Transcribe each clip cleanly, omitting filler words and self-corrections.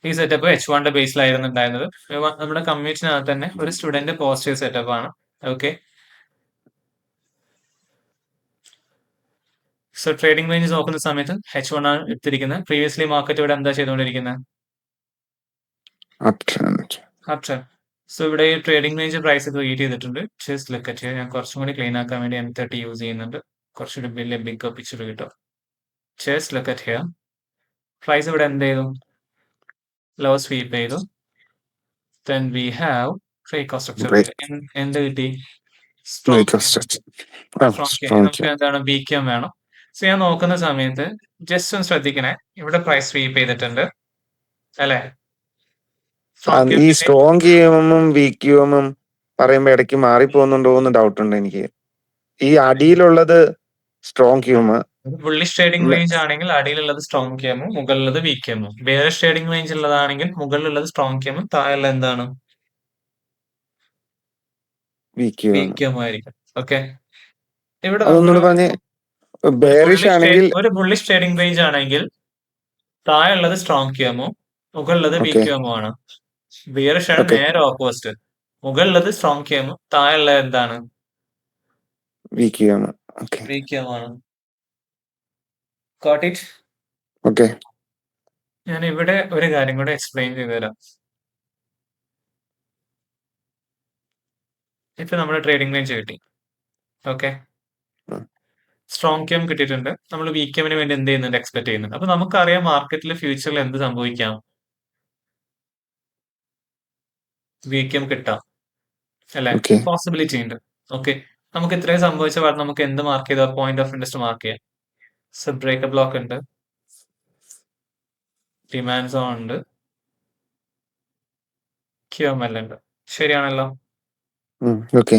ഈ setup H1 ബേസിലായിരുന്നു ഉണ്ടായിരുന്നത്. നമ്മുടെ കമ്മ്യൂണിറ്റിനകത്ത് തന്നെ ഒരു സ്റ്റുഡന്റ് പോസിറ്റീവ് സെറ്റപ്പ് ആണ്. ഓക്കെ, സോ ട്രേഡിംഗ് റേഞ്ച് നോക്കുന്ന സമയത്ത് H1 ആണ് എടുത്തിരിക്കുന്നത്. പ്രീവിയസ്ലി മാർക്കറ്റ് ഇവിടെ എന്താ ചെയ്തുകൊണ്ടിരിക്കുന്നത്? Up trend. Up trend. So ഇവിടെ ഈ ട്രേഡിംഗ് റേഞ്ച് പ്രൈസ് ക്രിയേറ്റ് ചെയ്തിട്ടുണ്ട്. Just look at here. ഞാൻ കുറച്ചും കൂടി ക്ലീൻ ആക്കാൻ വേണ്ടി M30 യൂസ് ചെയ്യുന്നുണ്ട്. കുറച്ചുകൂടി വലിയ ബിഗ് പിക്ചർ കിട്ടും. Just look at here. Price ഇവിടെ എന്ത് ചെയ്തു? ലോ സ്വീപ്പ് ചെയ്തു. Then we have breakout structure. Break. എന്ത് കിട്ടി? Break of structure. നമുക്ക് എന്താണ്? BQM വേണം. സോ ഞാൻ നോക്കുന്ന സമയത്ത് ജസ്റ്റ് ഒന്ന് ശ്രദ്ധിക്കണേ. ഇവിടെ പ്രൈസ് സ്വീപ്പ് ചെയ്തിട്ടുണ്ട് അല്ലെ? ഈ സ്ട്രോങ് QM-ഉം വീക്ക് QM-ഉം പറയുമ്പോ ഇടയ്ക്ക് മാറിപ്പോകുന്നുണ്ടോ എന്ന് ഡൗട്ട് ഉണ്ട് എനിക്ക്. ഈ അടിയിലുള്ളത് strong QM, bullish trading range ആണെങ്കിൽ അടിയിലുള്ളത് സ്ട്രോങ് QM-ഉം മുകളിലുള്ളത് വീക്ക് QM-ഉം. ബെയറിഷ് ട്രേഡിംഗ് റേഞ്ച് ഉള്ളതാണെങ്കിൽ മുകളിലുള്ളത് സ്ട്രോങ് QM-ഉം താഴെയുള്ള എന്താണ്? വീക്ക് QM ആയിരിക്കും. ഓക്കെ, ഇവിടെ അതൊന്നുകൂടെ പറഞ്ഞ്. ബെയറിഷ് ആണെങ്കിൽ ഒരു ബുള്ളിഷ് ട്രേഡിംഗ് റേഞ്ച് ആണെങ്കിൽ താഴെയുള്ളത് സ്ട്രോങ് QM-ഉം മുകളിലുള്ളത് വീക്ക് QM-ഉം ആണ്. ബിയറിഷ് ആണ് നേരെ ഓപ്പോസിറ്റ്. മുകളിലുള്ളത് സ്ട്രോങ് QM-ഉം താഴെയുള്ളത് എന്താണ്? Weak QM. വീക്ക് QM ആണ്. Got it? ഓക്കെ, ഞാൻ ഇവിടെ ഒരു കാര്യം കൂടെ എക്സ്പ്ലെയിൻ ചെയ്തു തരാം. ഇപ്പൊ നമ്മുടെ ട്രേഡിംഗ് റേഞ്ച് കിട്ടി. ഓക്കെ, സ്ട്രോങ് QM കിട്ടിയിട്ടുണ്ട്. നമ്മൾ വീക്ക് QM-ന് വേണ്ടി എന്ത് ചെയ്യുന്നുണ്ട്? എക്സ്പെക്ട് ചെയ്യുന്നുണ്ട്. അപ്പൊ നമുക്കറിയാം മാർക്കറ്റിൽ ഫ്യൂച്ചറിൽ എന്ത് സംഭവിക്കാം? വീക്ക് QM കിട്ടാം അല്ലെ? പോസിബിലിറ്റി ഉണ്ട്. ഓക്കെ, നമുക്ക് ഇത്രയും സംഭവിച്ച പാട് നമുക്ക് എന്ത് മാർക്ക് ചെയ്താൽ പോയിന്റ് ഓഫ് ഇൻട്രസ്റ്റ് മാർക്ക് ചെയ്യാം? സോ ബ്രേക്കപ്പ് ബ്ലോക്ക് ഉണ്ട്, ഡിമാൻഡ് സോൺ ഉണ്ട്, QML ഉണ്ട്. ശരിയാണല്ലോ? ഓക്കെ.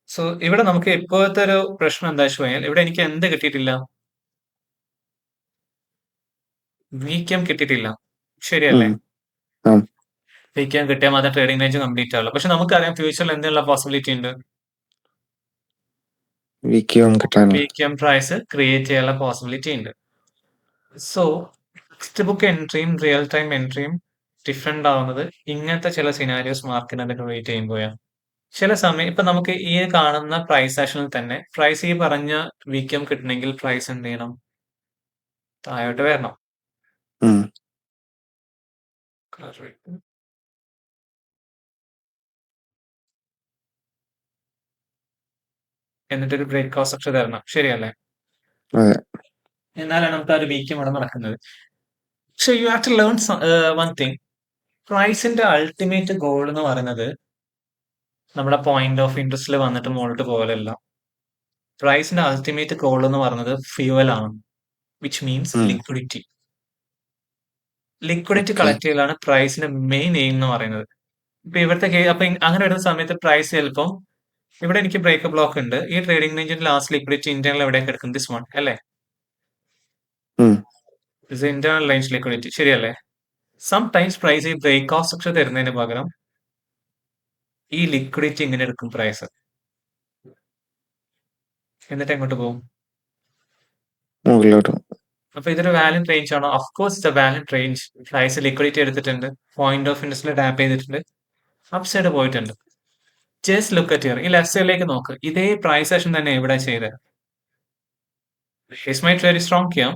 സോ ഇവിടെ നമുക്ക് ഇപ്പോഴത്തെ ഒരു പ്രശ്നം എന്താ വെച്ച് കഴിഞ്ഞാൽ ഇവിടെ എനിക്ക് എന്ത് കിട്ടിയിട്ടില്ല? വീക്ക് QM കിട്ടിയിട്ടില്ല. ശരിയല്ലേ? വീക്ക് QM കിട്ടിയാൽ മാത്രം ട്രേഡിംഗ് റേഞ്ച് കംപ്ലീറ്റ് ആവുള്ളൂ. പക്ഷെ നമുക്കറിയാം ഫ്യൂച്ചറിൽ എന്നുള്ള പോസിബിലിറ്റി ഉണ്ട്? വീക്ക് QM പ്രൈസ് ക്രിയേറ്റ് ചെയ്യാനുള്ള പോസിബിലിറ്റി ഉണ്ട്. സോ ടെക്സ്റ്റ് ബുക്ക് എൻട്രിയും റിയൽ ടൈം എൻട്രിയും ഡിഫറെന്റ് ആവുന്നത് ഇങ്ങനത്തെ ചില സിനാരിയോസ് മാർക്കറ്റിനെ ക്രിയേറ്റ് ചെയ്യുമ്പോഴാണ്. ചില സമയം ഇപ്പൊ നമുക്ക് ഈ കാണുന്ന പ്രൈസ് ആക്ഷനിൽ തന്നെ പ്രൈസ് ഈ പറഞ്ഞ വീക്ക് QM കിട്ടണമെങ്കിൽ പ്രൈസ് എന്ത് ചെയ്യണം? താഴോട്ട് വരണം. എന്നിട്ടൊരു ബ്രേക്ക്ഔട്ട് സ്ട്രക്ചർ തരണം. ശരിയല്ലേ? എന്നാലാണ് നമുക്ക് ആ ഒരു വീക്ക് QM ഇവിടെ നടക്കുന്നത്. പക്ഷെ you have to learn one thing. പ്രൈസിന്റെ അൾട്ടിമേറ്റ് ഗോൾ എന്ന് പറയുന്നത് നമ്മുടെ പോയിന്റ് ഓഫ് ഇൻട്രസ്റ്റിൽ വന്നിട്ട് മുകളിലോട്ട് പോകലല്ല. പ്രൈസിന്റെ അൾട്ടിമേറ്റ് ഗോൾ എന്ന് പറയുന്നത് ഫ്യൂവൽ ആണ്, which means liquidity. Liquidity collect ചെയ്യലാണ് പ്രൈസിന്റെ മെയിൻ എയിം എന്ന് പറയുന്നത്. ഇപ്പൊ ഇവിടുത്തെ അപ്പൊ അങ്ങനെ വരുന്ന സമയത്ത് പ്രൈസ് ചിലപ്പം ഇവിടെ എനിക്ക് ബ്രേക്ക് ബ്ലോക്ക് ഉണ്ട്. ഈ ട്രേഡിംഗ് റേഞ്ചിന്റെ ലാസ്റ്റ് ലിക്വിഡിറ്റി ഇന്റേണൽ എവിടെയൊക്കെ എടുക്കും? ദിസ് വൺ അല്ലേ? Internal range liquidity. ശരിയല്ലേ? സം ടൈംസ് പ്രൈസ് ഈ ബ്രേക്ക് ഔട്ട് സ്ട്രക്ചർ തരുന്നതിന് പകരം ഈ ലിക്വിഡിറ്റി ഇങ്ങനെ എടുക്കും പ്രൈസ്. എന്നിട്ട് എങ്ങോട്ട് പോകും? അപ്പൊ ഇതൊരു വാലിഡ് റേഞ്ച് ആണോ? Of course it's a valid range. Price liquidity എടുത്തിട്ടുണ്ട്, പോയിന്റ് ഓഫ് ഇൻട്രസ്റ്റിൽ ടാപ്പ് ചെയ്തിട്ടുണ്ട്, അപ്പ് സൈഡ് പോയിട്ടുണ്ട്. Just look at here. ഈ ലെഫ്റ്റ് സൈഡിലേക്ക് നോക്ക്. ഇതേ പ്രൈസ് ആക്ഷൻ തന്നെ ഇവിടെ ചെയ്തത്. His my very strong QM.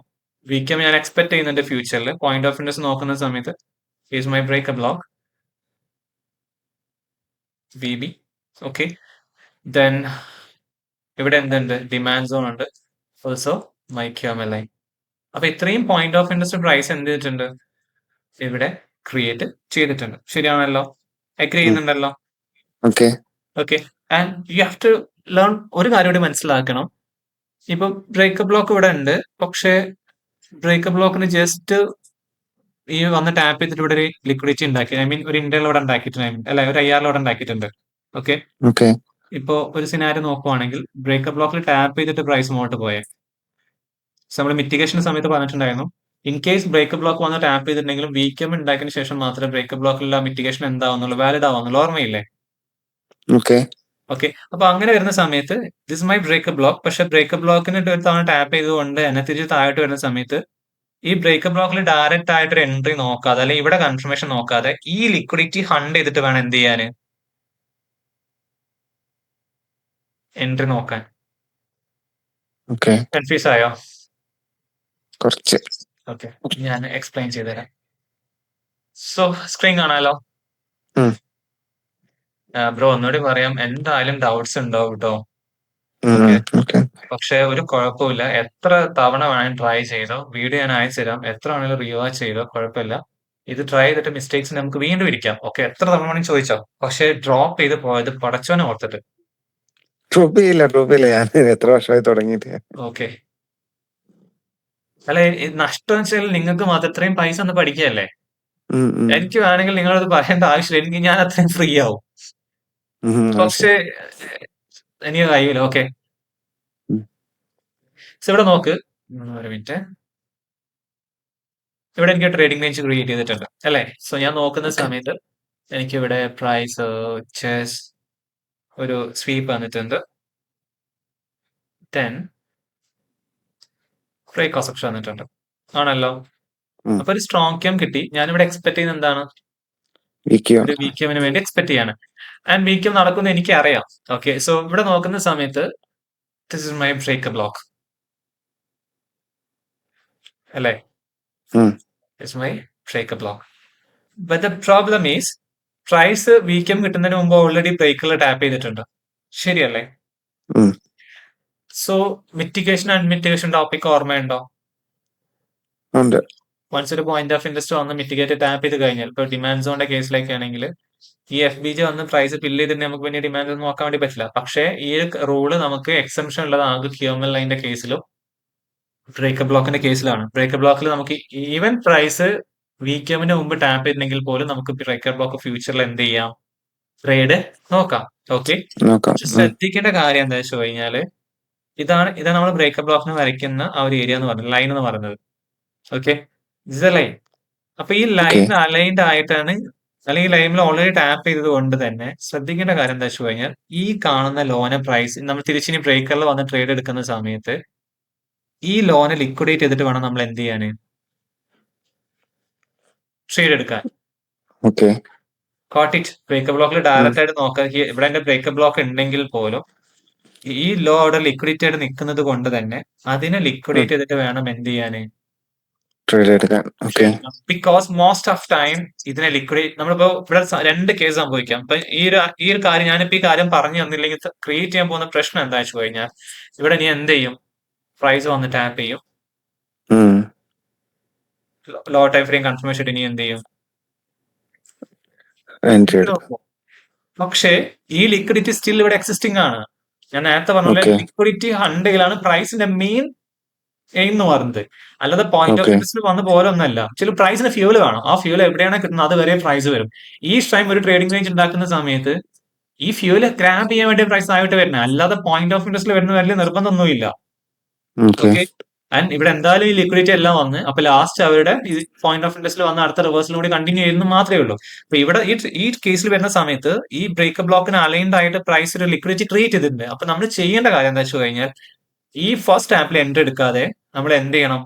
Weak QM ഞാൻ എക്സ്പെക്ട് ചെയ്യുന്നുണ്ട് ഫ്യൂച്ചറിൽ. പോയിന്റ് ഓഫ് ഇൻട്രസ്റ്റ് നോക്കുന്ന സമയത്ത് his my break block VB. Okay, then ഇവിടെ എന്തുണ്ട്? ഡിമാൻഡ് സോൺ ഉണ്ട്, ഓൾസോ മൈ QML ലൈൻ. അപ്പൊ ഇത്രയും പോയിന്റ് ഓഫ് ഇൻട്രസ്റ്റ് പ്രൈസ് എന്ത് ചെയ്തിട്ടുണ്ട്? ഇവിടെ ക്രിയേറ്റ് ചെയ്തിട്ടുണ്ട്. ശരിയാണല്ലോ? അഗ്രി ചെയ്യുന്നുണ്ടല്ലോ? Okay, and you have to learn ഒരു കാര്യം കൂടി മനസ്സിലാക്കണം. ഇപ്പൊ ബ്രേക്ക് ബ്ലോക്ക് ഇവിടെ ഉണ്ട്, പക്ഷെ ബ്രേക്ക് ബ്ലോക്കിന് ജസ്റ്റ് ഈ വന്ന് ടാപ്പ് ചെയ്തിട്ട് ഇവിടെ ഒരു ലിക്വിഡിറ്റി ഉണ്ടാക്കി, ഐ മീൻ ഒരു ഇന്റർണൽ ഇവിടെ ഉണ്ടാക്കിയിട്ടുണ്ട്, അല്ലെ? ഒരു IR ഇവിടെ ഉണ്ടാക്കിയിട്ടുണ്ട്. ഓക്കെ, ഇപ്പോ ഒരു സിനാരി നോക്കുവാണെങ്കിൽ ബ്രേക്ക് ബ്ലോക്കിൽ ടാപ്പ് ചെയ്തിട്ട് പ്രൈസ് മുന്നോട്ട് പോയേ. നമ്മൾ മിറ്റിഗേഷൻ സമയത്ത് പറഞ്ഞിട്ടുണ്ടായിരുന്നു, ഇൻ കേസ് ബ്രേക്ക് ബ്ലോക്ക് വന്ന് ടാപ്പ് ചെയ്തിട്ടുണ്ടെങ്കിലും വീക്ക് QM ഉണ്ടാക്കിയതിനു ശേഷം മാത്രമേ ബ്രേക്ക് ബ്ലോക്കിലുള്ള മിറ്റിഗേഷൻ എന്താവുന്നുള്ളൂ, വാലിഡ് ആവുന്നുള്ളൂ. ഓർമ്മയില്ലേ? ഓക്കെ, അപ്പൊ അങ്ങനെ വരുന്ന സമയത്ത് ദിസ് മൈ ബ്രേക്ക് ബ്ലോക്ക്. പക്ഷെ ബ്രേക്ക് ബ്ലോക്കിന് ഒരു തവണ ടാപ്പ് ചെയ്തുകൊണ്ട് എന്നെ തിരിച്ച് താഴോട്ട് വരുന്ന സമയത്ത് ഈ ബ്രേക്കർ ബ്ലോക്കിൽ ഡയറക്റ്റ് ആയിട്ട് ഒരു എൻട്രി നോക്കാതെ അല്ലെങ്കിൽ ഇവിടെ കൺഫർമേഷൻ നോക്കാതെ ഈ ലിക്വിഡിറ്റി ഹണ്ട് ചെയ്തിട്ട് വേണം എന്ത് ചെയ്യാൻ, എൻട്രി നോക്കാൻ. ഓക്കെ. കൺഫ്യൂസ് ആയോ? കുറച്ച്. ഓക്കെ, ഞാൻ എക്സ്പ്ലെയിൻ ചെയ്തുതരാം. സോ സ്ക്രീൻ കാണാലോ? ഉം. ബ്രോ ഒന്നുകൂടി പറയാം, എന്തായാലും ഡൗട്ട്സ് ഉണ്ടാവും കേട്ടോ. ഉം. Okay, okay. പക്ഷെ ഒരു കുഴപ്പമില്ല. എത്ര തവണ വേണമെങ്കിലും ട്രൈ ചെയ്തോ. വീഡിയോ ഞാൻ അയച്ചു തരാം. എത്ര വേണമെങ്കിലും റീവാച്ച് ചെയ്തോ, കുഴപ്പമില്ല. ഇത് ട്രൈ ചെയ്തിട്ട് മിസ്റ്റേക്സ് നമുക്ക് വീണ്ടും ഇരിക്കാം. ഓക്കെ, എത്ര തവണ വേണമെങ്കിലും ചോദിച്ചോ. പക്ഷെ ഡ്രോപ്പ് ചെയ്ത് പോയത് പടച്ചോനെ ഓർത്തിട്ട്. ഡ്രോപ്പ് ചെയ്യില്ല. ഞാൻ എത്ര വർഷമായി തുടങ്ങിയിട്ട്. ഓക്കെ, അല്ല നഷ്ടം വെച്ചാൽ നിങ്ങൾക്ക് മാത്രം ഇത്രയും പൈസ ഒന്ന് പഠിക്കുകയല്ലേ. ഉം. ഉം. എനിക്ക് വേണമെങ്കിൽ നിങ്ങളത് പറയേണ്ട ആവശ്യമില്ല. എനിക്ക് ഞാൻ അത്രയും ഫ്രീ ആവും. ഉം. അത് ശരി. പക്ഷേ എനിക്ക് കഴിയില്ല. ഓക്കെ, ഉം. ഇവിടെ നോക്ക്. ഒരു മിനിറ്റ്. ഇവിടെ എനിക്ക് ട്രേഡിംഗ് റേഞ്ച് ക്രിയേറ്റ് ചെയ്തിട്ടുണ്ട് അല്ലേ. സോ ഞാൻ നോക്കുന്ന ഓക്കെ. സമയത്ത് എനിക്കിവിടെ പ്രൈസ് ചെസ് ഒരു സ്വീപ്പ് വന്നിട്ടുണ്ട്. 10 ബ്രേക്ക് ഓപ്ഷൻ വന്നിട്ടുണ്ട് ആണല്ലോ. ഉം. അപ്പൊ ഒരു സ്ട്രോങ് ക്യാം കിട്ടി. ഞാനിവിടെ എക്സ്പെക്ട് ചെയ്യുന്നത് എന്താണ്, വിൽക്കുക. ഒരു വീക്യമിന് വേണ്ടി എക്സ്പെക്ട് ചെയ്യാണ്. ആൻഡ് വീക്യം നടക്കുന്ന എനിക്ക് അറിയാം. ഓക്കെ, സോ ഇവിടെ നോക്കുന്ന സമയത്ത് this is my break block അല്ലേ. ഉം. It's my break block. But the problem is price വീക്യം കിട്ടുന്നതിന് മുമ്പ് ഓൾറെഡി ബ്രേക്കിൽ ടാപ്പ് ചെയ്തിട്ടുണ്ട്. ശരിയല്ലേ? ഉം. സോ മിറ്റിഗേഷൻ അൺമിറ്റിഗേഷൻ ടോപ്പിക് ഓർമ്മയുണ്ടോ? ഉണ്ട്. വൺസ് ഒരു പോയിന്റ് ഓഫ് ഇൻട്രസ്റ്റ് വന്ന് മിറ്റിഗേറ്റ് ടാപ്പ് ചെയ്ത് കഴിഞ്ഞാൽ, ഇപ്പൊ ഡിമാൻഡ് സോണിന്റെ കേസിലൊക്കെ ആണെങ്കിൽ ഈ FBG വന്ന് പ്രൈസ് ഫില്ല് ചെയ്തിട്ട് നമുക്ക് പിന്നെ ഡിമാൻഡ് ഒന്നും നോക്കാൻ വേണ്ടി പറ്റില്ല. പക്ഷേ ഈ റൂള് നമുക്ക് എക്സംഷൻ ഉള്ളത് ആകെ QML ലൈനിന്റെ കേസിലും ബ്രേക്കർ ബ്ലോക്കിന്റെ കേസിലാണ്. ബ്രേക്കർ ബ്ലോക്കിൽ നമുക്ക് ഈവൻ പ്രൈസ് വീക്യമിന് മുമ്പ് ടാപ്പ് ചെയ്തിട്ടുണ്ടെങ്കിൽ പോലും നമുക്ക് ബ്രേക്കർ ബ്ലോക്ക് ഫ്യൂച്ചറിൽ എന്ത് ചെയ്യാം, ട്രേഡ് നോക്കാം. ഓക്കെ, നോക്കാം. പക്ഷെ ശ്രദ്ധിക്കേണ്ട കാര്യം എന്താ വെച്ച് കഴിഞ്ഞാല് ഇതാണ് നമ്മൾ ബ്രേക്കർ ബ്ലോക്കിന് വരയ്ക്കുന്ന ആ ഒരു ഏരിയ എന്ന് പറയുന്നത്, ലൈൻ എന്ന് പറയുന്നത്. Okay, this A line. അപ്പൊ ഈ ലൈൻ അലൈൻഡ് ആയിട്ടാണ്, അല്ലെങ്കിൽ ലൈനിൽ ഓൾറെഡി ടാപ്പ് ചെയ്തത് കൊണ്ട് തന്നെ ശ്രദ്ധിക്കേണ്ട കാര്യം എന്താ വെച്ച് കഴിഞ്ഞാൽ ഈ കാണുന്ന ലോന പ്രൈസ് നമ്മൾ തിരിച്ചിനി ബ്രേക്കറിൽ വന്ന് ട്രേഡ് എടുക്കുന്ന സമയത്ത് ഈ ലോനെ ലിക്വിഡേറ്റ് ചെയ്തിട്ട് വേണം നമ്മൾ എന്ത് ചെയ്യാന്, ട്രേഡ് എടുക്കാൻ. ഓക്കെ. Got it. ബ്രേക്കർ ബ്ലോക്കിൽ ഡയറക്റ്റ് ആയിട്ട് നോക്കുക. ഇവിടെ എന്റെ ബ്രേക്കർ ബ്ലോക്ക് ഉണ്ടെങ്കിൽ പോലും ഈ ലോ അവിടെ ലിക്വിഡിറ്റി ആയിട്ട് നിൽക്കുന്നത് കൊണ്ട് തന്നെ അതിനെ ലിക്വിഡേറ്റ് ചെയ്തിട്ട് വേണം എന്ത് ചെയ്യാന്, ട്രേഡ് എടുക്കാൻ. Okay. Because most of time ഇതിനെ ലിക്വിഡേറ്റ് നമ്മളിപ്പോ ഇവിടെ രണ്ട് കേസ് സംഭവിക്കാം. ഇപ്പൊ ഈ ഒരു കാര്യം ഞാനിപ്പോ ഈ കാര്യം പറഞ്ഞു തന്നില്ലെങ്കിൽ ക്രിയേറ്റ് ചെയ്യാൻ പോകുന്ന പ്രശ്നം എന്താ വെച്ച് കഴിഞ്ഞാൽ ഇവിടെ നീ എന്ത് ചെയ്യും, പ്രൈസ് വന്ന് ടാപ്പ് ചെയ്യും, ഉം. ലോ ടൈം ഫ്രെയിം കൺഫർമേഷൻ ഇനി എന്ത് ചെയ്യും, എൻട്രി എടുക്കാം. പക്ഷേ ഈ ലിക്വിഡിറ്റി സ്റ്റിൽ ഇവിടെ എക്സിസ്റ്റിംഗ് ആണ്. ഞാൻ നേരത്തെ പറഞ്ഞ പോലെ Okay. ലിക്വിഡിറ്റി ഹണ്ടെങ്കിലാണ് പ്രൈസിന്റെ മെയിൻ എയിം എന്ന് പറയുന്നത്. അല്ലാതെ പോയിന്റ് ഓഫ് Okay. ഇൻട്രസ്റ്റ് വന്ന് പോലെ ഒന്നല്ല. ചില പ്രൈസിന് ഫ്യൂല് വേണം. ആ ഫ്യൂൽ എവിടെയാണ് കിട്ടുന്നത് അതുവരെ പ്രൈസ് വരും. ഈ ടൈം ഒരു ട്രേഡിംഗ് റേഞ്ച് ഉണ്ടാക്കുന്ന സമയത്ത് ഈ ഫ്യൂല് ഗ്രാബ് ചെയ്യാൻ വേണ്ടി പ്രൈസ് ആയിട്ട് വരുന്നത്, അല്ലാതെ പോയിന്റ് ഓഫ് ഇൻട്രസ്റ്റിൽ വരുന്ന വലിയ നിർബന്ധമൊന്നുമില്ല. Okay. ഓക്കെ, ആൻഡ് ഇവിടെ എന്തായാലും ഈ ലിക്വിഡിറ്റി എല്ലാം വന്ന് അപ്പൊ ലാസ്റ്റ് അവരുടെ ഈ പോയിന്റ് ഓഫ് ഇൻട്രസ്റ്റിൽ വന്ന് അടുത്ത റിവേഴ്സിലും കൂടി കണ്ടിന്യൂ ചെയ്യുന്നു മാത്രമേ ഉള്ളൂ. അപ്പൊ ഇവിടെ ഈ കേസിൽ വരുന്ന സമയത്ത് ഈ ബ്രേക്കർ ബ്ലോക്കിന് അലൈൻഡ് ആയിട്ട് പ്രൈസ് ഒരു ലിക്വിഡിറ്റി ക്രിയേറ്റ് ചെയ്തിട്ടുണ്ട്. അപ്പൊ നമ്മൾ ചെയ്യേണ്ട കാര്യം എന്താ വെച്ച് കഴിഞ്ഞാൽ ഈ ഫസ്റ്റ് ആപ്പിൽ എൻട്രി എടുക്കാതെ നമ്മൾ എന്ത് ചെയ്യണം,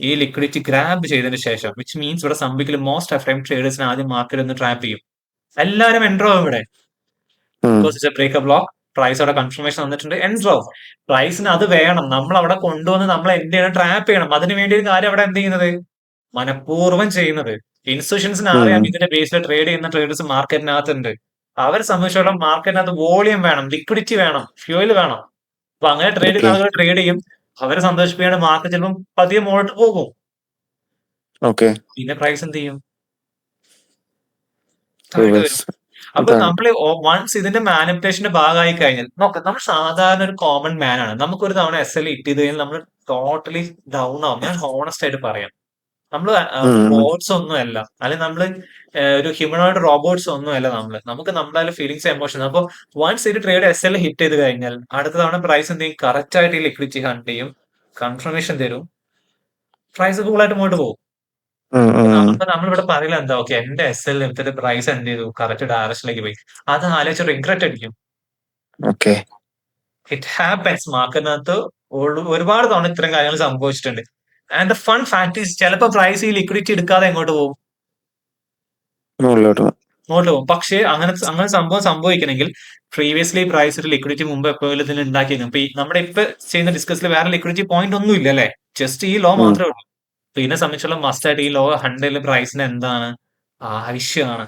ഈ ലിക്വിഡിറ്റി ഗ്രാബ് ചെയ്തതിന് ശേഷം, വിച്ച് മീൻസ് ഇവിടെ സംഭവിക്കലും മോസ്റ്റ് ഓഫ് ടൈം ട്രേഡേഴ്സിന് ആദ്യം മാർക്കറ്റ് ഒന്ന് ട്രാപ്പ് ചെയ്യും. എല്ലാവരും എൻട്രോ ആവും ഇവിടെ. Because it's a breaker block. Price അവിടെ കൺഫർമേഷൻ വന്നിട്ടുണ്ട്, എൻട്രോ ആവും. പ്രൈസിന് അത് വേണം, നമ്മൾ അവിടെ കൊണ്ടുവന്ന് നമ്മൾ എന്ത് ചെയ്യണം, ട്രാപ്പ് ചെയ്യണം. അതിന് വേണ്ടി ഒരു കാര്യം അവിടെ എന്ത് ചെയ്യുന്നത്, മനഃപൂർവ്വം ചെയ്യുന്നത്. ഇൻസ്റ്റിറ്റ്യൂഷൻസിന് അറിയാം ഇതിന്റെ ബേസിൽ ട്രേഡ് ചെയ്യുന്ന ട്രേഡേഴ്സ് മാർക്കറ്റിനകത്തുണ്ട്. അവരെ സംബന്ധിച്ചിടത്തോളം മാർക്കറ്റിനകത്ത് വോളിയം വേണം, ലിക്വിഡിറ്റി വേണം, ഫ്യൂൽ വേണം. അപ്പൊ അങ്ങനെ ട്രേഡ് ചെയ്യുന്ന ആളുകൾ ട്രേഡ് ചെയ്യും. അവരെ സന്തോഷിപ്പിക്കാണ്ട് മാർക്കറ്റ് ചിലപ്പോൾ പതിയെ മുകളിലോട്ട് പോകും. Okay. പിന്നെ പ്രൈസ് എന്ത് ചെയ്യും, താഴോട്ട് വരും. അപ്പൊ അതാണ്. നമ്മൾ വൺസ് ഇതിന്റെ മാനിപ്പുലേഷന്റെ ഭാഗമായി കഴിഞ്ഞാൽ നോക്കാം, നമ്മൾ സാധാരണ ഒരു കോമൺ മാൻ ആണ്. നമുക്കൊരു തവണ SL ഇട്ട് ചെയ്ത് കഴിഞ്ഞാൽ നമ്മൾ ടോട്ടലി ഡൗൺ ആവും. ഞാൻ ഹോണസ്റ്റ് ആയിട്ട് പറയാം. നമ്മൾ റോബോട്ട്സ് ഒന്നും അല്ല, അല്ലെങ്കിൽ നമ്മൾ ഒരു ഹ്യൂമനോയിഡ് റോബോട്ട്സ് ഒന്നും അല്ല. നമുക്ക് നമ്മുടെ ഫീലിങ്സ് എമോഷൻ. അപ്പൊ വൺസ് ഒരു ട്രേഡ് SL ഹിറ്റ് ചെയ്ത് കഴിഞ്ഞാൽ അടുത്ത തവണ പ്രൈസ് എന്ത് ചെയ്യും, കറക്റ്റ് ആയിട്ട് ഈ ലിക്വിഡിറ്റി ഹണ്ട് ചെയ്യും, കൺഫർമേഷൻ തരും, പ്രൈസ് കൂളായിട്ട് മുന്നോട്ട് പോകും. ഉം. ഉം. അപ്പൊ നമ്മളിവിടെ പറയില്ല എന്താ, ഓക്കെ എന്റെ SL എടുത്തിട്ട് പ്രൈസ് എന്ത് ചെയ്തു, കറക്റ്റ് ഡയറക്ഷനിലേക്ക് പോയി. അത് ആലോചിച്ച് റിഗ്രറ്റ് അടിക്കും. Okay. It happens. മാർക്കറ്റിനകത്ത് ഒരുപാട് തവണ ഇത്തരം കാര്യങ്ങൾ സംഭവിച്ചിട്ടുണ്ട്. And the fun fact is ചിലപ്പോൾ പ്രൈസ് ഈ ലിക്വിഡിറ്റി എടുക്കാതെ എങ്ങോട്ട് പോകും, മുകളിലോട്ട് അങ്ങോട്ട് പോകും. പക്ഷേ അങ്ങനെ സംഭവം സംഭവിക്കണമെങ്കിൽ പ്രീവിയസ്ലി പ്രൈസ് ഒരു ലിക്വിഡിറ്റി മുമ്പ് എപ്പോഴും ഇതിന് ഉണ്ടാക്കിയിരുന്നു. ഇപ്പൊ നമ്മുടെ ഇപ്പൊ ചെയ്യുന്ന ഡിസ്കസിൽ വേറെ ലിക്വിഡിറ്റി പോയിന്റ് ഒന്നും ഇല്ല അല്ലെ, ജസ്റ്റ് ഈ ലോ മാത്രമേ ഉള്ളൂ. അപ്പൊ ഇതിനെ സംബന്ധിച്ചുള്ള മസ്റ്റ് ആയിട്ട് ഈ ലോ 100 പ്രൈസിന് എന്താണ് ആവശ്യമാണ്.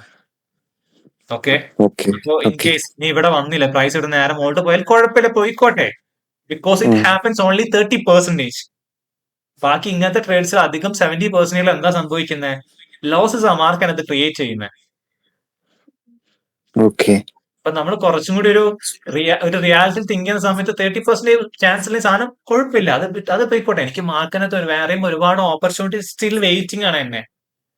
ഓക്കെ, ഓക്കെ അപ്പോ ഇൻ ഓക്കെ കേസ് നീ ഇവിടെ വന്നില്ല, പ്രൈസ് ഇവിടെ നേരെ മുകളിൽ പോയാൽ കുഴപ്പമില്ല, പോയിക്കോട്ടെ. Because it happens only 30%. ബാക്കി ഇങ്ങനത്തെ ട്രേഡ്സിൽ അധികം 70% എന്താ സംഭവിക്കുന്നത്, ലോസസ് ആ മാർക്കാനത് ക്രിയേറ്റ് ചെയ്യുന്നത്. ഓക്കെ അപ്പൊ നമ്മൾ കുറച്ചും കൂടി ഒരു റിയാലിറ്റി തിങ്ക് ചെയ്യുന്ന സമയത്ത് 30% ചാൻസിലെ സാധനം കുഴപ്പമില്ല, അത് പോയിക്കോട്ടെ. എനിക്ക് മാർക്കിനകത്ത് വേറെയും ഒരുപാട് ഓപ്പർച്യൂണിറ്റി സ്റ്റിൽ വെയിറ്റിംഗ് ആണ് എന്നെ,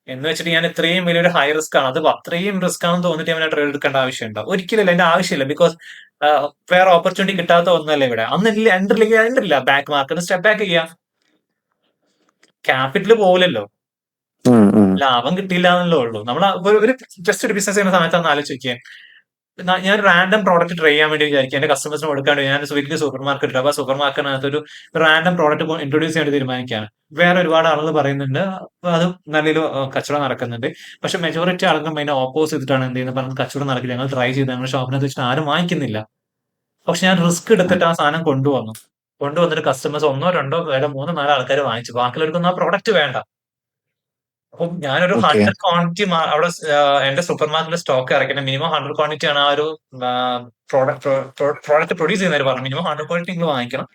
എന്ന് വെച്ചിട്ട് ഞാൻ ഇത്രയും വലിയൊരു ഹൈ റിസ്ക് ആണ്, അത് അത്രയും റിസ്ക് ആണെന്ന് തോന്നിട്ട് ഞാൻ ട്രേഡ് എടുക്കേണ്ട ആവശ്യമുണ്ടോ? ഒരിക്കലല്ല, എന്റെ ആവശ്യമില്ല. ബിക്കോസ് വേറെ ഓപ്പർച്യൂണിറ്റി കിട്ടാത്ത ഒന്നല്ല ഇവിടെ. അന്ന് എൻട്രില്ല, ബാക്ക് മാർക്കറ്റ് സ്റ്റെപ്പ് ബാക്ക് ചെയ്യാം, ക്യാപിറ്റൽ പോകില്ലല്ലോ, ലാഭം കിട്ടിയില്ല എന്നല്ലേ ഉള്ളൂ. നമ്മൾ ഒരു ജസ്റ്റ് ഒരു ബിസിനസ് ചെയ്യുന്ന സമയത്ത് ഒന്ന് ആലോചിക്കുക, ഞാൻ റാൻഡം പ്രോഡക്റ്റ് ട്രൈ ചെയ്യാൻ വേണ്ടി വിചാരിക്കും, എന്റെ കസ്റ്റമേഴ്സിന് കൊടുക്കാൻ വേണ്ടി ഞാൻ വലിയ സൂപ്പർ മാർക്കറ്റ് ഉണ്ട്. അപ്പൊ സൂപ്പർ മാർക്കറ്റിനകത്ത് ഒരു റാൻഡം പ്രോഡക്റ്റ് ഇൻട്രൊഡ്യൂസ് ചെയ്യാൻ തീരുമാനിക്കുകയാണ്. വേറെ ഒരുപാട് ആളുകൾ പറയുന്നുണ്ട്, അപ്പൊ അത് നല്ലൊരു കച്ചവടം നടക്കുന്നുണ്ട്. പക്ഷെ മെജോറിറ്റി ആളുകൾ അതിനെ ഓപ്പോസ് ചെയ്തിട്ടാണ് എന്ത് ചെയ്യുന്നത്, പറഞ്ഞത് കച്ചവടം നടക്കില്ല, ഞങ്ങൾ ട്രൈ ചെയ്ത് ഞങ്ങൾ ഷോപ്പിനകത്ത് വെച്ചിട്ട് ആരും വാങ്ങിക്കുന്നില്ല. പക്ഷെ ഞാൻ റിസ്ക് എടുത്തിട്ട് ആ സാധനം കൊണ്ടുവന്നിട്ട് കസ്റ്റമേഴ്സ് ഒന്നോ രണ്ടോ പേരോ മൂന്നോ നാലോ ആൾക്കാർ വാങ്ങിച്ചു, ബാക്കിയുള്ളവർക്കൊന്നും ആ പ്രോഡക്റ്റ് വേണ്ട. അപ്പം ഞാനൊരു ഓക്കെ 100 ക്വാണ്ടിറ്റി അവിടെ എന്റെ സൂപ്പർ മാർക്കറ്റിൽ സ്റ്റോക്ക് ഇറക്കണം. മിനിമം 100 ക്വാണ്ടിറ്റി ആണ് ആ ഒരു പ്രോഡക്റ്റ് പ്രൊഡ്യൂസ് ചെയ്യുന്നവർ പറഞ്ഞു. മിനിമം 100 ക്വാണ്ടിറ്റി നിങ്ങൾ വാങ്ങിക്കണം.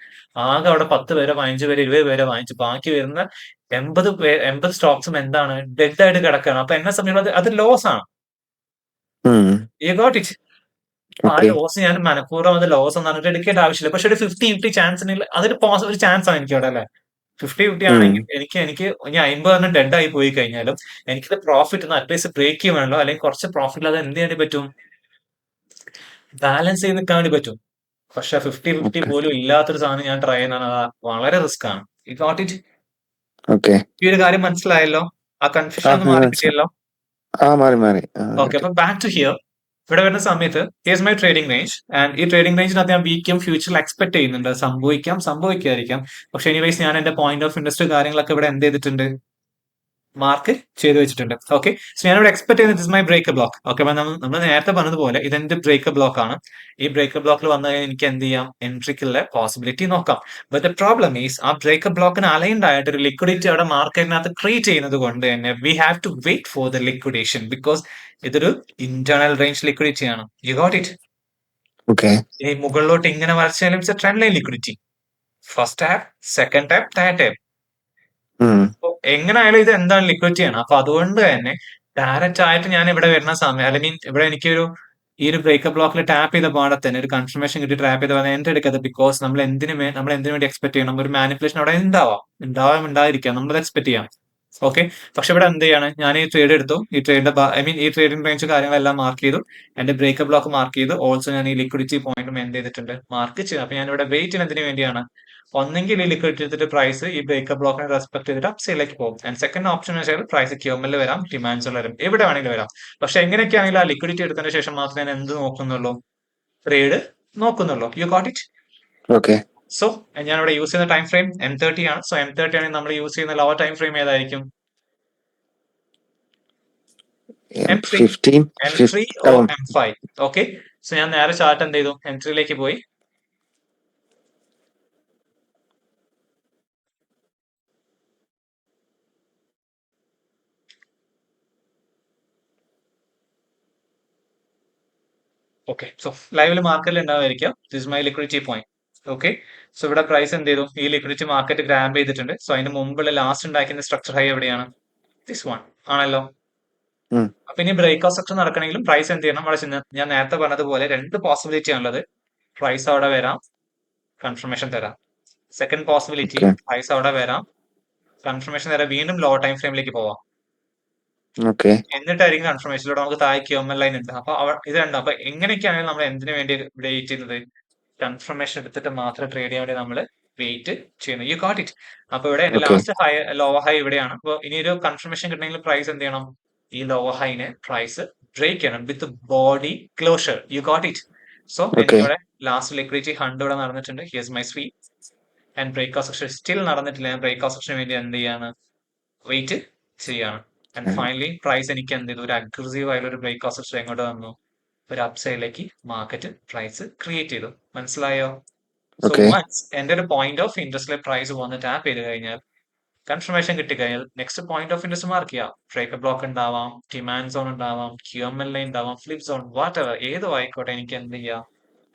ആകെ അവിടെ 10 പേരോ 15 പേരോ 20 പേരോ വാങ്ങിച്ചു. ബാക്കി വരുന്ന 80 സ്റ്റോക്സും എന്താണ്, ഡെഡ് ആയിട്ട് കിടക്കുകയാണ്. അപ്പൊ എന്നെ സംബന്ധിച്ചുള്ള അത് ലോസ് ആണ്. You got it. ആ ഓക്കെ ലോസ് ഞാൻ മനഃപൂർവ്വം അത് ലോസ് എന്ന് പറഞ്ഞിട്ട് എടുക്കേണ്ട ആവശ്യമില്ല. പക്ഷെ ഒരു 50-50 ചാൻസിന് അതൊരു ഒരു ചാൻസ് ആണ് എനിക്ക് അവിടെ അല്ലെ. 50-50 ആണെങ്കിൽ എനിക്ക് ഇനി 50 ഡെഡ് ആയി പോയി കഴിഞ്ഞാലും എനിക്കത് പ്രോഫിറ്റ് അറ്റ്ലീസ്റ്റ് ബ്രേക്ക് ചെയ്യുവാണല്ലോ, അല്ലെങ്കിൽ കുറച്ച് പ്രോഫിറ്റ് അത് എന്ത് ചെയ്യാൻ പറ്റും, ബാലൻസ് ചെയ്ത് നിൽക്കാൻ വേണ്ടി പറ്റും. പക്ഷെ 50-50 ഓക്കെ പോലും ഇല്ലാത്തൊരു സാധനം ഞാൻ ട്രൈ ചെയ്യുന്നതാണ്, വളരെ റിസ്ക് ആണ്. You got it. ഓക്കെ ഈ ഒരു കാര്യം മനസ്സിലായല്ലോ, ആ കൺഫ്യൂഷൻ ഒന്ന് മാറി കിട്ടിയല്ലോ. മാറി ഓക്കെ, അപ്പൊ ബാക്ക് ടു ഹിയർ. ഇവിടെ വരുന്ന സമയത്ത് here's my trading range, and ഈ ട്രേഡിംഗ് റേഞ്ചിനകത്ത് ഞാൻ വീക്കും ഫ്യൂച്ചറിൽ എക്സ്പെക്ട് ചെയ്യുന്നുണ്ട്, സംഭവിക്കാതിരിക്കാം. പക്ഷെ എനിവേസ് ഞാൻ എന്റെ പോയിന്റ് ഓഫ് ഇൻട്രസ്റ്റ് കാര്യങ്ങളൊക്കെ ഇവിടെ എന്ത് ചെയ്തിട്ടുണ്ട്, മാർക്ക് ചെയ്ത് വെച്ചിട്ടുണ്ട്. ഓക്കെ, സോ ഞാനിവിടെ എക്സ്പെക്ട് ചെയ്യുന്നത് this my break block. Okay, നമ്മൾ നേരത്തെ പറഞ്ഞതുപോലെ ഇതെന്റെ ബ്രേക്ക് ബ്ലോക്ക് ആണ്. ഈ ബ്രേക്ക് ബ്ലോക്കിൽ വന്നു കഴിഞ്ഞാൽ എനിക്ക് എന്ത് ചെയ്യാം, എൻട്രിക്കുള്ള പോസിബിലിറ്റി നോക്കാം. ബട്ട് ദ പ്രോബ്ലം ഈസ് ആ ബ്രേക്ക് ബ്ലോക്കിന് അലൈൻഡ് ആയിട്ട് ഒരു ലിക്വിഡിറ്റി അവിടെ മാർക്കറ്റിനകത്ത് ക്രിയേറ്റ് ചെയ്യുന്നത് കൊണ്ട് തന്നെ we have to wait for the liquidation, because ഇതൊരു ഇന്റേണൽ റേഞ്ച് ലിക്വിഡിറ്റി ആണ്. You got it. ഓക്കെ ഈ മുകളിലോട്ട് ഇങ്ങനെ വരച്ചാലും it's a trend line liquidity. First tap, second tap, third tap. അപ്പൊ എങ്ങനെയായാലും ഇത് എന്താണ്, ലിക്വിഡിറ്റി ആണ്. അപ്പൊ അതുകൊണ്ട് തന്നെ ഡയറക്റ്റ് ആയിട്ട് ഞാൻ ഇവിടെ വരുന്ന സമയം, അല്ലെങ്കിൽ ഇവിടെ എനിക്കൊരു ഈ ഒരു ബ്രേക്കപ്പ് ബ്ലോക്കിൽ ടാപ്പ് ചെയ്ത പാടെ തന്നെ ഒരു കൺഫർമേഷൻ കിട്ടി ടാപ്പ് ചെയ്ത പാടെ എന്റെ എടുക്കരുത്. ബിക്കോസ് നമ്മൾ എന്തിനു വേണ്ടി എക്സ്പെക്ട് ചെയ്യണം, ഒരു മാനിപ്പുലേഷൻ അവിടെ ഉണ്ടായിരിക്കാം, നമ്മൾ എക്സ്പെക്ട് ചെയ്യാം. ഓക്കെ, പക്ഷെ ഇവിടെ എന്ത് ചെയ്യാണ്, ഞാൻ ഈ ട്രേഡ് എടുത്തു, ഈ ട്രേഡിന്റെ ഈ ട്രേഡിംഗ് റേഞ്ച് കാര്യങ്ങളെല്ലാം മാർക്ക് ചെയ്തു, എന്റെ ബ്രേക്കപ്പ് ബ്ലോക്ക് മാർക്ക് ചെയ്തു, ഓൾസോ ഞാൻ ഈ ലിക്വിഡിറ്റി പോയിന്റും എന്ത് ചെയ്തിട്ടുണ്ട്, മാർക്ക് ചെയ്തു. അപ്പൊ ഞാൻ ഇവിടെ വെയിറ്റ് എന്തിനു വേണ്ടിയാണ്, ഒന്നെങ്കിൽ ഈ ലിക്വിഡിറ്റി എടുത്തിട്ട് പ്രൈസ് ഈ ബ്രേക്കപ്പ് ബ്ലോക്കിനെ റെസ്പെക്ട് ചെയ്തിട്ട് അപ്സൈഡിലേക്ക് പോകും. ആൻഡ് സെക്കൻഡ് ഓപ്ഷൻ വെച്ചാൽ പ്രൈസ് ക്യൂമലിൽ വരാം, ഡിമാൻഡ്സ് വരും, എവിടെ വേണമെങ്കിലും വരാം. പക്ഷെ എങ്ങനെയൊക്കെയാണെങ്കിലും ആ ലിക്വിഡിറ്റി എടുത്തതിന് ശേഷം മാത്രമേ ഞാൻ എന്ത് നോക്കുന്നുള്ളൂ, ട്രേഡ് നോക്കുന്നുള്ളൂ. You got it. Okay so ഞാൻ ഇവിടെ യൂസ് ചെയ്യുന്ന ടൈം ഫ്രെയിം M30 ആണ്. സോ M30 ആണെങ്കിൽ നമ്മൾ യൂസ് ചെയ്യുന്ന ലോവർ ടൈം ഫ്രെയിം ഏതായിരിക്കും, M3, 15 M3 or M5. Okay, so ഞാൻ നേരെ ചാർട്ട് എന്ത് ചെയ്തു, M3യിലേക്ക് പോയി. ഓക്കെ, സോ ലൈവില് മാർക്കറ്റിൽ ഉണ്ടാവായിരിക്കാം, this my liquidity point. Okay, so ഇവിടെ പ്രൈസ് എന്ത് ചെയ്തു, ഈ ലിക്വിഡിറ്റി മാർക്കറ്റ് ഗ്രാബ് ചെയ്തിട്ടുണ്ട്. സോ അതിന് മുമ്പുള്ള ലാസ്റ്റ് ഉണ്ടാക്കുന്ന സ്ട്രക്ചർ ഹൈ എവിടെയാണ്, ദിസ് വൺ ആണല്ലോ. അപ്പൊ ഇനി ബ്രേക്ക് ഔട്ട് സ്ട്രക്ചർ നടക്കണമെങ്കിലും പ്രൈസ് എന്ത് ചെയ്യണം, അവിടെ ഞാൻ നേരത്തെ പറഞ്ഞതുപോലെ രണ്ട് പോസിബിലിറ്റി ആണുള്ളത്. പ്രൈസ് അവിടെ വരാം, കൺഫർമേഷൻ തരാം. സെക്കൻഡ് പോസിബിലിറ്റി, പ്രൈസ് അവിടെ വരാം, കൺഫർമേഷൻ തരാം, വീണ്ടും ലോ ടൈം ഫ്രെയിമിലേക്ക് പോവാം. എന്നിട്ടായിരിക്കും കൺഫർമേഷനിലൂടെ നമുക്ക് താഴെ ക്യൂമൽ ലൈൻ ഉണ്ട്. അപ്പൊ ഇത് കണ്ടോ, അപ്പൊ എങ്ങനെയൊക്കെയാണെങ്കിൽ നമ്മൾ എന്തിനു വേണ്ടി വെയിറ്റ് ചെയ്യുന്നത്, കൺഫർമേഷൻ എടുത്തിട്ട് മാത്രം ട്രേഡ് ചെയ്യാൻ വേണ്ടി നമ്മൾ വെയിറ്റ് ചെയ്യുന്നു. U got it. അപ്പൊ ഇവിടെ എന്റെ ലാസ്റ്റ് ഹൈ, ലോവർ ഹൈ ഇവിടെയാണ്. അപ്പൊ ഇനി ഒരു കൺഫർമേഷൻ കിട്ടണമെങ്കിൽ പ്രൈസ് എന്ത് ചെയ്യണം, ഈ ലോവർ ഹൈനെ പ്രൈസ് ബ്രേക്ക് ചെയ്യണം with body closure. U got it. So എനിക്കിവിടെ ലാസ്റ്റ് ലിക്വിഡിറ്റി 100 ഇവിടെ നടന്നിട്ടുണ്ട്. Here's my sweet. And breakout section still നടന്നിട്ടില്ല. ഞാൻ ബ്രേക്ക്ഔട്ട് സെക്ഷന് വേണ്ടി എന്ത് ചെയ്യാണ്, വെയിറ്റ് ചെയ്യാണ്. ആൻഡ് ഫൈനലി പ്രൈസ് എനിക്ക് എന്ത് ചെയ്തു, ഒരു അഗ്രസീവ് ആയിട്ടുള്ള ഒരു ബ്രേക്ക്ഔട്ട് സെക്ഷൻ എങ്ങോട്ട് വന്നു, ഒരു അപ്സൈഡിലേക്ക് മാർക്കറ്റ് പ്രൈസ് ക്രിയേറ്റ് ചെയ്തു. മനസ്സിലായോ? So okay. വൺസ് എന്റെ ഒരു പോയിന്റ് ഓഫ് ഇൻട്രസ്റ്റിലെ പ്രൈസ് വന്ന് ടാപ്പ് ചെയ്ത് കഴിഞ്ഞാൽ, കൺഫർമേഷൻ കിട്ടിക്കഴിഞ്ഞാൽ next point of interest mark ചെയ്യാം. ബ്രേക്കപ്പ് ബ്ലോക്ക് ഉണ്ടാവാം, ഡിമാൻഡ് സോൺ ഉണ്ടാവാം, QMLA ഉണ്ടാവാം, ഫ്ലിപ്പ് സോൺ, വാട്ട് എവർ ഏതോ ആയിക്കോട്ടെ, എനിക്ക് എന്ത് ചെയ്യാം,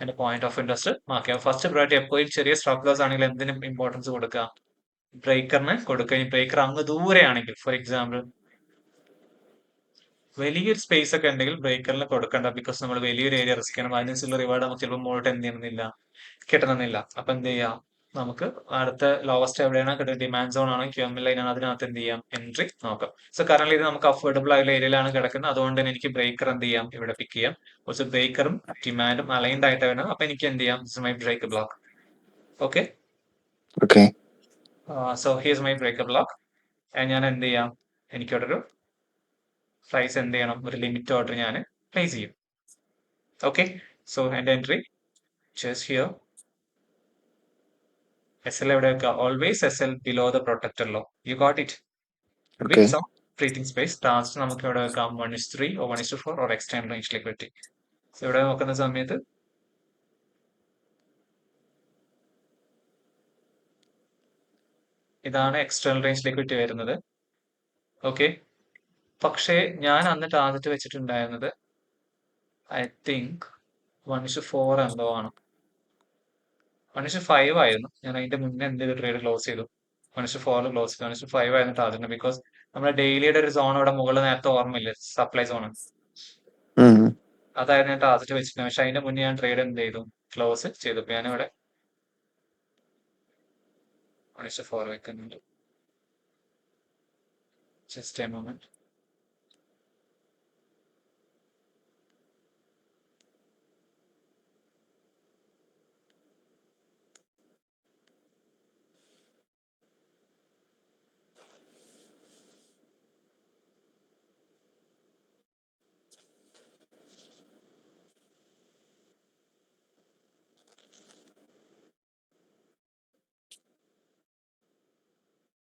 എന്റെ പോയിന്റ് ഓഫ് ഇൻട്രസ്റ്റ് മാർക്ക് ചെയ്യാം. ഫസ്റ്റ് പ്രയോറിറ്റി എപ്പോഴും ചെറിയ സ്റ്റോപ്പ് ലോസ് ആണെങ്കിൽ എന്തിനും ഇമ്പോർട്ടൻസ് കൊടുക്കുക, ബ്രേക്കറിന് കൊടുക്കുക. ഇനി ബ്രേക്കർ അങ്ങ് ദൂരെയാണെങ്കിൽ, ഫോർ എക്സാമ്പിൾ വലിയൊരു സ്പേസ് ഒക്കെ ഉണ്ടെങ്കിൽ ബ്രേക്കറിന് കൊടുക്കണ്ട, ബിക്കോസ് നമ്മൾ വലിയൊരു ഏരിയ റിസ്ക് ചെയ്യണം. അതിനനുസരിച്ചുള്ള റിവാർഡ് നമുക്ക് ചിലപ്പോൾ മുകളിലോട്ട് എന്ത് ചെയ്യണമെന്നില്ല, കിട്ടണമെന്നില്ല. അപ്പൊ എന്ത് ചെയ്യാം, നമുക്ക് അടുത്ത ലോവസ്റ്റ് എവിടെയാണ് കിട്ടുന്നത്, ഡിമാൻഡ് സോൺ ആണ്, QMLA ആണ്, അതിനകത്ത് എന്ത് ചെയ്യാം, എൻട്രി നോക്കാം. സോ കറന്റ് ഇത് നമുക്ക് അഫോർഡബിൾ ആയുള്ള ഏരിയയിലാണ് കിടക്കുന്നത്. അതുകൊണ്ട് തന്നെ എനിക്ക് ബ്രേക്കർ എന്ത് ചെയ്യാം, ഇവിടെ പിക്ക് ചെയ്യാം. കുറച്ച് ബ്രേക്കറും ഡിമാൻഡും അലൈൻഡ് ആയിട്ട് വേണം. അപ്പൊ എനിക്ക് എന്ത് ചെയ്യാം, my break block. Okay, okay. So here's my break block. ഞാൻ എന്ത് ചെയ്യാം, എനിക്കിവിടെ ഒരു പ്രൈസ് എന്ത് ചെയ്യണം, ഒരു ലിമിറ്റ് ഓർഡർ ഞാൻ പ്ലേസ് ചെയ്യും. ഓക്കെ, സോ എന്റെ എൻട്രി just here. SL എവിടെ വെക്കുക, always SL below the protector low. You got it, okay. With some breathing space. Last നമുക്ക് ഇവിടെ വെക്കാം 1:3 or 1:4 or extend range liquidity. So ഇവിടെ നോക്കുന്ന സമയത്ത് ഇതാണ് എക്സ്റ്റേണൽ റേഞ്ച് ലിക്വിഡിറ്റി വരുന്നത്. ഓക്കെ, പക്ഷേ ഞാൻ അന്ന് ടാർഗറ്റ് വെച്ചിട്ടുണ്ടായിരുന്നത് ഐ തിങ്ക് 1:4 എന്തോ ആണ്, 1:5 ആയിരുന്നു. ഞാൻ അതിന്റെ മുന്നേ എന്ത് ചെയ്തു, ട്രേഡ് ക്ലോസ് ചെയ്തു. 1:4 ക്ലോസ് ചെയ്തു, 1:5 ആയിരുന്നു ടാർഗറ്റ്. ബിക്കോസ് നമ്മുടെ ഡെയിലിയുടെ ഒരു സോൺ ഇവിടെ മുകളിൽ നേരത്തെ ഓർമ്മയില്ലേ, സപ്ലൈ സോൺ, ഉം. അതായിരുന്നു ഞാൻ ടാർഗറ്റ് വെച്ചിട്ടുണ്ട്. പക്ഷെ അതിന്റെ മുന്നേ ഞാൻ ട്രേഡ് എന്ത് ചെയ്തു, ക്ലോസ് ചെയ്തു. അപ്പൊ ഞാനിവിടെ 1:4 വെക്കുന്നുണ്ട്. Just A moment.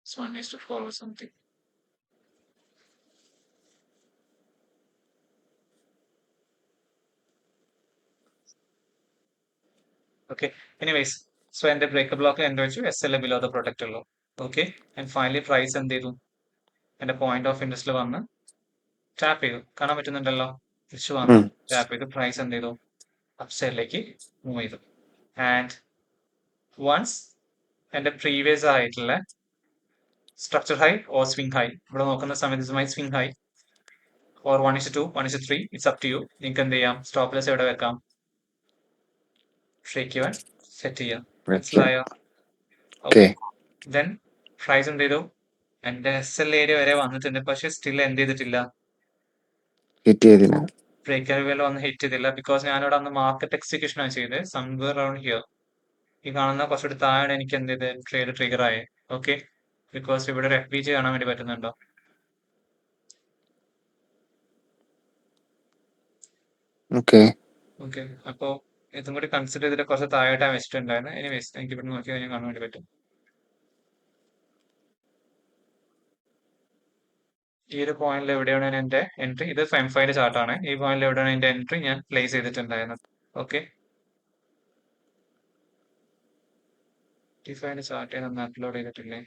This one needs to follow something. Okay. Anyways, so എന്റെ ബ്രേക്ക് ബ്ലോക്കിൽ എന്ത് വെച്ചു, SL below the protector low. Okay, and finally price എന്ത് ചെയ്തു, എന്റെ പോയിന്റ് ഓഫ് ഇൻട്രസ്റ്റിൽ വന്ന് ടാപ്പ് ചെയ്തു. കാണാൻ പറ്റുന്നുണ്ടല്ലോ, തിരിച്ചു വന്ന് ഉം. ടാപ്പ് ചെയ്തു. പ്രൈസ് എന്ത് ചെയ്തു, അപ്സൈഡിലേക്ക് മൂവ് ചെയ്തു. ആൻഡ് വൺസ് എന്റെ പ്രീവിയസ് ആയിട്ടുള്ള structure high or swing high ഇവിടെ നോക്കുന്ന സമയത്ത് my swing high or 1:2, 1:3, it's up to you. നിങ്ങൾക്ക് എന്ത് ചെയ്യാം, സ്റ്റോപ്പ് ലോസ് എവിടെ വെക്കാം, ഷേക്ക് ചെയ്യാൻ സെറ്റ് ചെയ്യാം. ഓക്കെ. മനസ്സിലായോ? ഓക്കെ. ഓക്കെ, ദെൻ പ്രൈസ് എന്ത് ചെയ്തു, എന്റെ SL ഏരിയ വരെ വന്നിട്ടുണ്ട്. പക്ഷെ സ്റ്റിൽ എന്ത് ചെയ്തിട്ടില്ല, ഹിറ്റ് ചെയ്തില്ല. ബ്രേക്ക് ലെവൽ വന്ന് ഹിറ്റ് ചെയ്തില്ല. ബിക്കോസ് ഞാനിവിടെ അന്ന് മാർക്കറ്റ് എക്സിക്യൂഷൻ ആണ് ചെയ്തത്, സംവെയർ അറൌണ്ട് ഹിയർ. ഈ കാണുന്ന കുറച്ചുകൂടി താഴെ എനിക്ക് എന്ത് ചെയ്ത് ട്രേഡ് ട്രിഗർ ആയി. ഓക്കെ, ബിക്കോസ് ഇവിടെ ഒരു FVG കാണാൻ വേണ്ടി പറ്റുന്നുണ്ടോ? ഓക്കെ. ഓക്കെ, അപ്പോ ഇതും കൂടി കൺസിഡർ ചെയ്തിട്ട് കുറച്ച് താഴെയായിട്ടാണ് വെച്ചിട്ടുണ്ടായിരുന്നത്. എനിവേസ് എനിക്ക് ഇവിടെ നോക്കി കഴിഞ്ഞാൽ കാണാൻ വേണ്ടി പറ്റും. ഈ ഒരു പോയിന്റിൽ എവിടെയാണ് എന്റെ എൻട്രി, ഇത് ഫെംഫൈന്റെ ചാർട്ടാണ്. ഈ പോയിന്റിൽ എവിടെയാണ് എന്റെ എൻട്രി ഞാൻ പ്ലേസ് ചെയ്തിട്ടുണ്ടായിരുന്നത്. ഓക്കെ, ഫെംഫൈന്റെ ചാർട്ട് നമ്മൾ അപ്ലോഡ് ചെയ്തിട്ടില്ലേ,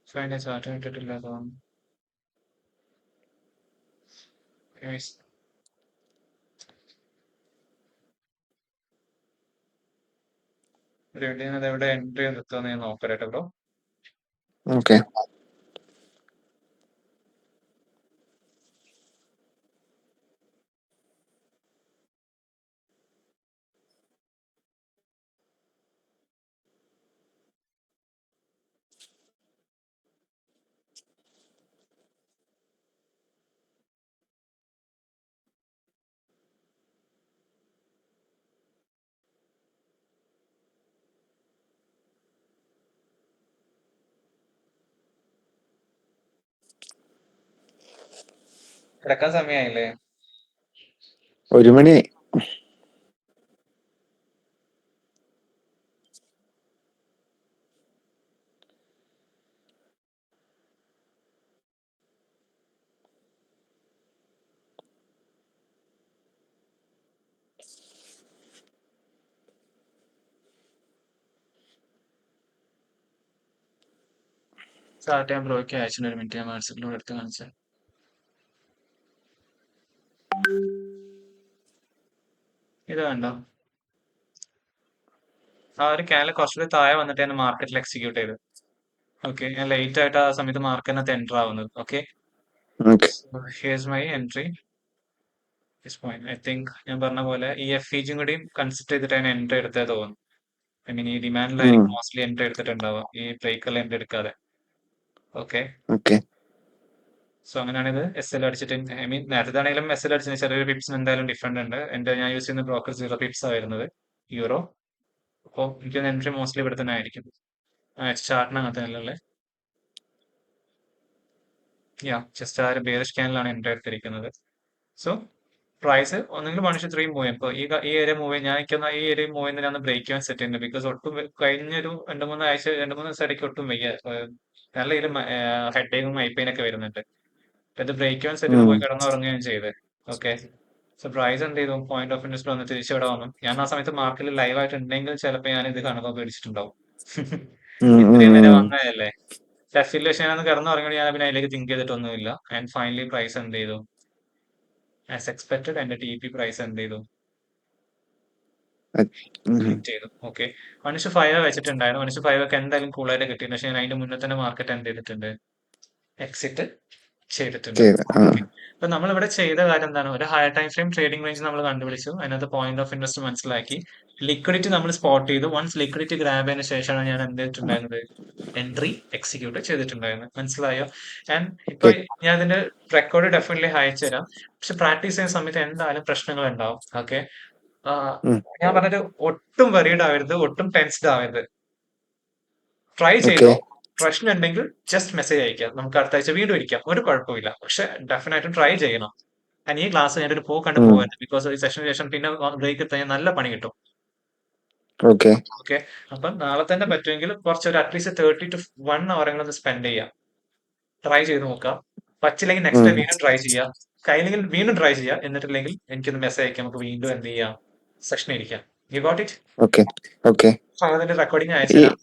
ഫെംഫൈന്റെ ചാർട്ട് ഇട്ടിട്ടില്ല തോന്നുന്നു. Anyways, ഒരു minute, ഞാനത് എവിടെ എൻട്രി നിർത്തുമെന്ന് ഞാൻ നോക്കട്ടെ ബ്രോ. ഓക്കെ. കിടക്കാൻ സമയമായില്ലേ? 1 മണി. ചാർട്ട് ഞാൻ ബ്രോയ്ക്ക് അയച്ചിട്ടുണ്ട്. ഒരു മിനിറ്റ്, ഞാൻ വാട്സപ്പിലൂടെ എടുത്ത് കാണിച്ചത്. ഇത് കണ്ടോ? ആ ഒരു ക്യാനിൽ കുറച്ചുകൂടി താഴെ വന്നിട്ട് ഞാൻ മാർക്കറ്റിൽ എക്സിക്യൂട്ട് ചെയ്ത്. ഓക്കെ, ഞാൻ ലേറ്റ് ആയിട്ട് ആ സമയത്ത് മാർക്കറ്റിനകത്ത് എൻ്റർ ആവുന്നത്. Okay, okay. Here's my entry this point. I think ഞാൻ പറഞ്ഞ പോലെ ഈ FEGയും കൂടി കൺസിഡർ ചെയ്തിട്ട് ഞാൻ എൻട്രി എടുത്തേ തോന്നുന്നു. ഐ മീൻ ഈ ഡിമാൻഡിലായിരിക്കും മോസ്റ്റ്ലി എൻട്രി എടുത്തിട്ടുണ്ടാവുക, ഈ ബ്രേക്കറിൽ എൻട്രി എടുക്കാതെ. Okay, okay. സോ അങ്ങനെയാണിത് SL അടിച്ചിട്ട്, ഐ മീൻ നേരത്തെ ആണെങ്കിലും SL അടിച്ചതിന് ചെറിയൊരു പിപ്സിന് എന്തായാലും ഡിഫറെന്റ് ഉണ്ട്. ഞാൻ യൂസ് ചെയ്യുന്ന ബ്രോക്കർ 0 പിപ്സ് ആ വരുന്നത്, യൂറോ. അപ്പോൾ എനിക്ക് എൻട്രി മോസ്റ്റ്ലി ഇവിടെ തന്നെ ആയിരിക്കും. ചാർട്ടിനകത്ത് അല്ലല്ലേ. ജസ്റ്റ് ആ ഒരു ബേറിഷ് ക്യാനിലാണ് എൻട്രി എടുത്തിരിക്കുന്നത്. സോ പ്രൈസ് ഒന്നെങ്കിലും 1:3 മൂവ് ചെയ്യും. ഇപ്പോൾ ഈ ഏരിയ മൂവ് ചെയ്യും, ഞാൻ നിൽക്കുന്ന ഈ ഏരിയ മൂവ് ചെയ്യുന്ന ഞാൻ ബ്രേക്ക് ചെയ്യാൻ സെറ്റ് ചെയ്യുന്നത്. ബിക്കോസ് ഒട്ടും കഴിഞ്ഞൊരു 2-3 ആഴ്ച, 2-3 ദിവസം ഇടയ്ക്ക് ഒട്ടും വയ്യ. നല്ല ഇതിൽ ഹെഡ് ഏക്കും മൈപ്പെയിൻ ഒക്കെ വരുന്നുണ്ട്. അപ്പൊ ഇത് ബ്രേക്ക് ചെയ്യാൻ സെറ്റ് ചെയ്ത് പോയി കിടന്നുറങ്ങുകയും ചെയ്ത്. ഓക്കെ, സോ പ്രൈസ് എന്ത് ചെയ്തു, പോയിന്റ് ഓഫ് ഇൻട്രസ്റ്റ് വന്ന് തിരിച്ച് ഇവിടെ വന്നു. ഞാൻ ആ സമയത്ത് മാർക്കറ്റിൽ ലൈവ് ആയിട്ട് ഉണ്ടെങ്കിൽ ചിലപ്പോൾ ഞാൻ ഇത് കാണുമ്പോൾ പേടിച്ചിട്ടുണ്ടാവും. ഇത്രയും വരെ വന്നതല്ലേ. അഫിലിയേഷൻ ആണ് കിടന്നുറങ്ങി, ഞാൻ പിന്നെ അതിലേക്ക് തിങ്ക് ചെയ്തിട്ടൊന്നുമില്ല. ആൻഡ് ഫൈനലി പ്രൈസ് എന്ത് ചെയ്തു, ആസ് എക്സ്പെക്ടഡ് എന്റെ TP പ്രൈസ് എന്ത് ചെയ്തു, ഹിറ്റ് ചെയ്തു. ഓക്കെ, 1:5 വെച്ചിട്ടുണ്ടായിരുന്നു. 1:5 ഒക്കെ എന്തായാലും കൂളായിട്ട് കിട്ടിയിട്ടുണ്ട്. പക്ഷേ ഞാൻ അതിന്റെ മുന്നേ തന്നെ മാർക്കറ്റ് എന്ത് ചെയ്തിട്ടുണ്ട്, എക്സിറ്റ് ചെയ്തിട്ടുണ്ട്. ഓക്കെ, അപ്പൊ നമ്മളിവിടെ ചെയ്ത കാര്യം എന്താണ്, ഒരു higher time frame trading range നമ്മൾ കണ്ടുപിടിച്ചു, അതിനകത്ത് പോയിന്റ് ഓഫ് ഇൻട്രസ്റ്റ് മനസ്സിലാക്കി, ലിക്വിഡിറ്റി നമ്മൾ സ്പോട്ട് ചെയ്തു. വൺസ് ലിക്വിഡിറ്റി ഗ്രാബ് ചെയ്തതിനു ശേഷമാണ് ഞാൻ എന്ത് ചെയ്തിട്ടുണ്ടായിരുന്നത്, എൻട്രി എക്സിക്യൂട്ട് ചെയ്തിട്ടുണ്ടായിരുന്നത്. മനസ്സിലായോ? ആൻഡ് ഇപ്പൊ ഞാൻ ഇതിന്റെ റെക്കോർഡ് ഡെഫിനറ്റ്ലി അയച്ചു തരാം. പക്ഷെ പ്രാക്ടീസ് ചെയ്യുന്ന സമയത്ത് എന്തായാലും പ്രശ്നങ്ങൾ ഉണ്ടാവും. ഓക്കെ, ഞാൻ പറഞ്ഞത് ഒട്ടും വറീഡ് ആവരുത്, ഒട്ടും ടെൻസ്ഡ് ആവരുത്. ട്രൈ ചെയ്തോ. പ്രശ്നം ഉണ്ടെങ്കിൽ ജസ്റ്റ് മെസ്സേജ് അയക്കാം, നമുക്ക് അടുത്ത ആഴ്ച വീണ്ടും ഇരിക്കാം, ഒരു കുഴപ്പമില്ല. പക്ഷെ ഡെഫിനറ്റായിട്ടും ട്രൈ ചെയ്യണം. ആൻഡ് ഈ ക്ലാസ് കഴിഞ്ഞിട്ട് പോകണ്ട് പോകരുത്. ബിക്കോസ് ഈ സെഷന് ശേഷം പിന്നെ ബ്രേക്ക് എടുത്ത് കഴിഞ്ഞാൽ നല്ല പണി കിട്ടും. ഓക്കെ. ഓക്കെ, അപ്പം നാളെ തന്നെ പറ്റുമെങ്കിൽ കുറച്ചൊരു അറ്റ്ലീസ്റ്റ് 30 to 1 hour ഒന്ന് സ്പെൻഡ് ചെയ്യാം. ട്രൈ ചെയ്ത് നോക്കാം. പറ്റില്ലെങ്കിൽ നെക്സ്റ്റ് ടൈം വീണ്ടും ട്രൈ ചെയ്യാം. കഴിയില്ലെങ്കിൽ വീണ്ടും ട്രൈ ചെയ്യാം. എന്നിട്ടില്ലെങ്കിൽ എനിക്കൊന്ന് മെസ്സേജ് അയക്കാം, നമുക്ക് വീണ്ടും എന്ത് ചെയ്യാം, സെഷൻ ഇരിക്കാം. U got it? Okay. Okay. അതിന്റെ റെക്കോർഡിംഗ് അയച്ചുതരാം.